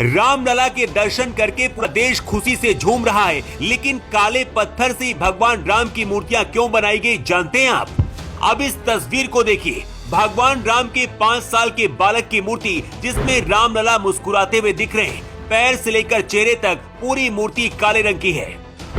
रामलला के दर्शन करके पूरा देश खुशी से झूम रहा है, लेकिन काले पत्थर से भगवान राम की मूर्तियां क्यों बनाई गई जानते हैं आप? अब इस तस्वीर को देखिए। भगवान राम के 5 साल के बालक की मूर्ति, जिसमें रामलला मुस्कुराते हुए दिख रहे हैं। पैर से लेकर चेहरे तक पूरी मूर्ति काले रंग की है।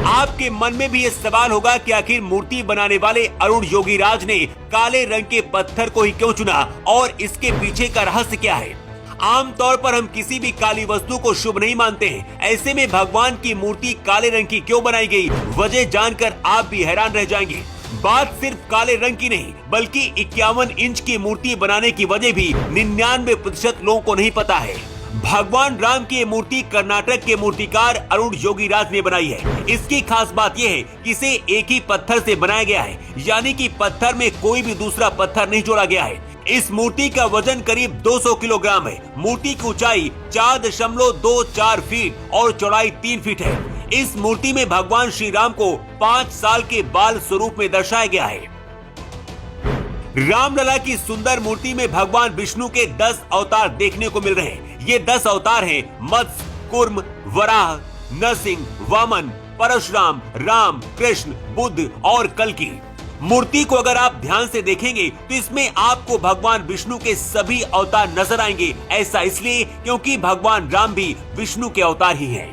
आपके मन में भी ये सवाल होगा कि आखिर मूर्ति बनाने वाले अरुण योगीराज ने काले रंग के पत्थर को ही क्यों चुना और इसके पीछे का रहस्य क्या है? आमतौर पर हम किसी भी काली वस्तु को शुभ नहीं मानते हैं। ऐसे में भगवान की मूर्ति काले रंग की क्यों बनाई गई, वजह जानकर आप भी हैरान रह जाएंगे। बात सिर्फ काले रंग की नहीं, बल्कि 51 इंच की मूर्ति बनाने की वजह भी 99% लोगों को नहीं पता है। भगवान राम की ये मूर्ति कर्नाटक के मूर्तिकार अरुण योगीराज ने बनाई है। इसकी खास बात यह है कि इसे एक ही पत्थर से बनाया गया है, यानी कि पत्थर में कोई भी दूसरा पत्थर नहीं जोड़ा गया है। इस मूर्ति का वजन करीब 200 किलोग्राम है। मूर्ति की ऊंचाई 4.24 फीट और चौड़ाई 3 फीट है। इस मूर्ति में भगवान श्री राम को 5 साल के बाल स्वरूप में दर्शाया गया है। रामलला की सुंदर मूर्ति में भगवान विष्णु के 10 अवतार देखने को मिल रहे हैं। ये 10 अवतार हैं मत्स्य, कूर्म, वराह, नरसिंह, वामन, परशुराम, राम, कृष्ण, बुद्ध और कल्कि। मूर्ति को अगर आप ध्यान से देखेंगे तो इसमें आपको भगवान विष्णु के सभी अवतार नजर आएंगे। ऐसा इसलिए क्योंकि भगवान राम भी विष्णु के अवतार ही हैं।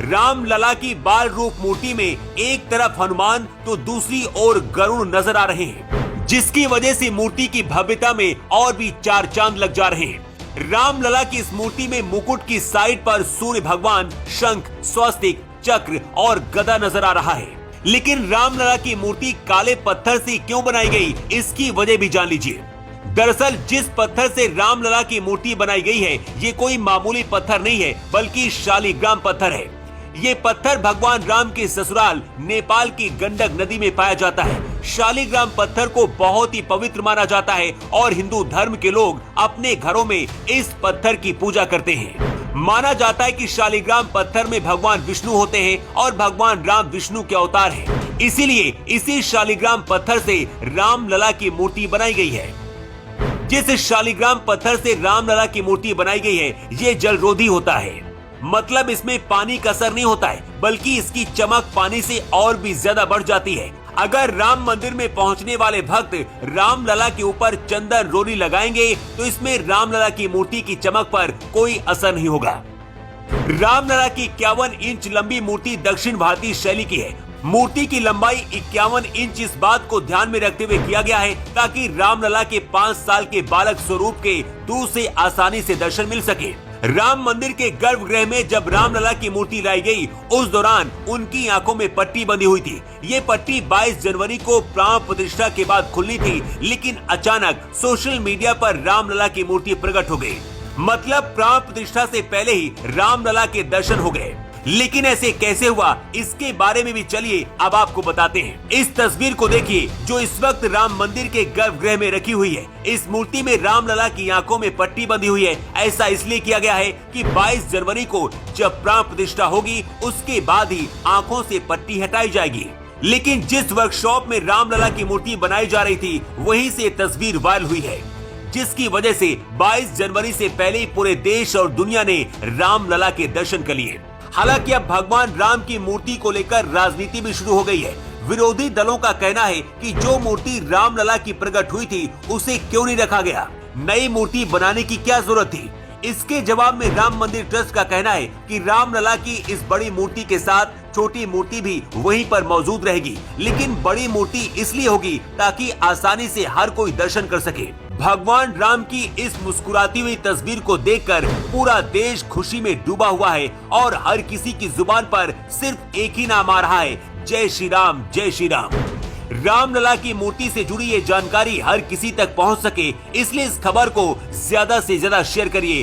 रामलला की बाल रूप मूर्ति में एक तरफ हनुमान तो दूसरी ओर गरुड़ नजर आ रहे हैं, जिसकी वजह से मूर्ति की भव्यता में और भी 4 चांद लग जा रहे हैं। रामलला की इस मूर्ति में मुकुट की साइड पर सूर्य भगवान, शंख, स्वस्तिक, चक्र और गदा नजर आ रहा है। लेकिन रामलला की मूर्ति काले पत्थर से क्यों बनाई गई, इसकी वजह भी जान लीजिए। दरअसल जिस पत्थर से रामलला की मूर्ति बनाई गई है, ये कोई मामूली पत्थर नहीं है, बल्कि शालिग्राम पत्थर है। ये पत्थर भगवान राम के ससुराल नेपाल की गंडक नदी में पाया जाता है। शालिग्राम पत्थर को बहुत ही पवित्र माना जाता है और हिंदू धर्म के लोग अपने घरों में इस पत्थर की पूजा करते हैं। माना जाता है कि शालिग्राम पत्थर में भगवान विष्णु होते हैं और भगवान राम विष्णु के अवतार हैं। इसीलिए इसी शालिग्राम पत्थर से रामलला की मूर्ति बनाई गई है। जिस शालिग्राम पत्थर से रामलला की मूर्ति बनाई गई है, ये जलरोधी होता है। मतलब इसमें पानी का असर नहीं होता है, बल्कि इसकी चमक पानी से और भी ज्यादा बढ़ जाती है। अगर राम मंदिर में पहुंचने वाले भक्त रामलला के ऊपर चंदन रोली लगाएंगे तो इसमें रामलला की मूर्ति की चमक पर कोई असर नहीं होगा। रामलला की 51 इंच लंबी मूर्ति दक्षिण भारतीय शैली की है। मूर्ति की लंबाई 51 इंच इस बात को ध्यान में रखते हुए किया गया है ताकि रामलला के 5 साल के बालक स्वरूप के दूर से आसानी से दर्शन मिल सके। राम मंदिर के गर्भगृह में जब रामलला की मूर्ति लाई गई, उस दौरान उनकी आंखों में पट्टी बंधी हुई थी। ये पट्टी 22 जनवरी को प्राण प्रतिष्ठा के बाद खुलनी थी, लेकिन अचानक सोशल मीडिया पर रामलला की मूर्ति प्रकट हो गई। मतलब प्राण प्रतिष्ठा से पहले ही रामलला के दर्शन हो गए। लेकिन ऐसे कैसे हुआ, इसके बारे में भी चलिए अब आपको बताते हैं। इस तस्वीर को देखिए जो इस वक्त राम मंदिर के गर्भगृह में रखी हुई है। इस मूर्ति में रामलला की आंखों में पट्टी बंधी हुई है। ऐसा इसलिए किया गया है कि 22 जनवरी को जब प्राण प्रतिष्ठा होगी, उसके बाद ही आंखों से पट्टी हटाई जाएगी। लेकिन जिस वर्कशॉप में रामलला की मूर्ति बनाई जा रही थी, वहीं से तस्वीर वायरल हुई है, जिसकी वजह से 22 जनवरी से पहले ही पूरे देश और दुनिया ने रामलला के दर्शन कर लिए। हालांकि अब भगवान राम की मूर्ति को लेकर राजनीति भी शुरू हो गई है। विरोधी दलों का कहना है कि जो मूर्ति रामलला की प्रकट हुई थी, उसे क्यों नहीं रखा गया, नई मूर्ति बनाने की क्या जरूरत थी। इसके जवाब में राम मंदिर ट्रस्ट का कहना है कि रामलला की इस बड़ी मूर्ति के साथ छोटी मूर्ति भी वहीं पर मौजूद रहेगी, लेकिन बड़ी मूर्ति इसलिए होगी ताकि आसानी से हर कोई दर्शन कर सके। भगवान राम की इस मुस्कुराती हुई तस्वीर को देखकर पूरा देश खुशी में डूबा हुआ है और हर किसी की जुबान पर सिर्फ एक ही नाम आ रहा है, जय श्री राम, जय श्री राम। रामलला की मूर्ति से जुड़ी ये जानकारी हर किसी तक पहुंच सके, इसलिए इस खबर को ज्यादा से ज्यादा शेयर करिए।